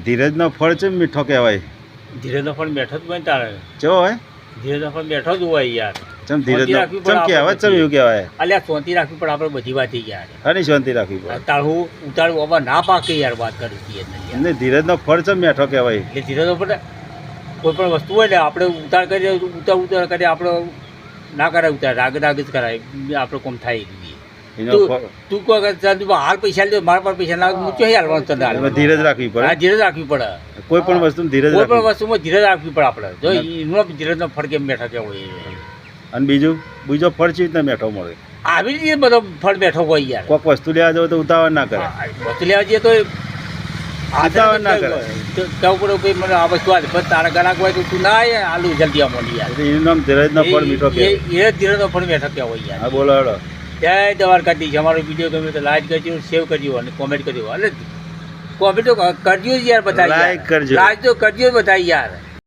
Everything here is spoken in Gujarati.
ધીરજનો ફળ છે મીઠો કહેવાય. ધીરજનો ફળ બેઠો જ બને તારે. ચેવો હોય? ધીરજનો ફળ બેઠો જ હોય યાર. ચમ ધીરજનો રાખવી ચમ પડે કહેવાય ચમ એવું કહેવાય? અલ્યા શાંતિ રાખવી પડે આપણે બધી વાત થઈ યાર. હની શાંતિ રાખવી પડે. તારું ઉતારું બાબા ના પાકે યાર વાત કરી હતી એમને ધીરજનો ફળ ચમ મીઠો કહેવાય? એટલે ધીરજનો ફળ કોઈ પણ વસ્તુ હોય ને આપણે ઉતાર કરીએ ઉતાર કરીએ આપણે ના કરાય ઉતાર રાગ રાગ જ કરાય આપણે કોમ થાય એનો ફળ તું કોઈ હાલ પૈસા લે મારા પર પૈસા ના હું ચોહી હાલવાનું તને હાલ. એમાં ધીરજ રાખવી પડે. હા ધીરજ રાખવી પડે. કોઈ પણ વસ્તુ ધીરજ કોઈ પણ રાખવી. વસ્તુમાં ધીરજ રાખવી પડે આપણે જો એનો ધીરજનો ફળ કેમ બેઠા કેવો હોય. અને બીજો ફળ ચી રીતના મીઠો મળે? આવી રીતે બધો ફળ બેઠો હોય યાર. કોઈક વસ્તુ લેવા જાવ તો ઉતાવળ ના કરે. વસ્તુ લેવા જઈએ તો ઉતાવળ ના કરે. કેવું પડે કોઈ મને આ વસ્તુ આવે પણ તારા ગ્રાહક હોય તો તું ના આવે આલુ જલ્દી આમાં યાર. એટલે એનું નામ ધીરજનો ફળ મીઠો કહેવાય. એ ધીરજનો ફળ બેઠો કેવો હોય યાર. હા બોલો હેડો. જય દ્વારકાધીશ. અમારો વિડીયો ગમે તો લાઈક કરજો સેવ કરજો અને કોમેન્ટ કરજો. એટલે કોમેન્ટ તો કરજો જ યાર બધા. લાઈક કરજો. લાઈક તો કરજો બધા યાર.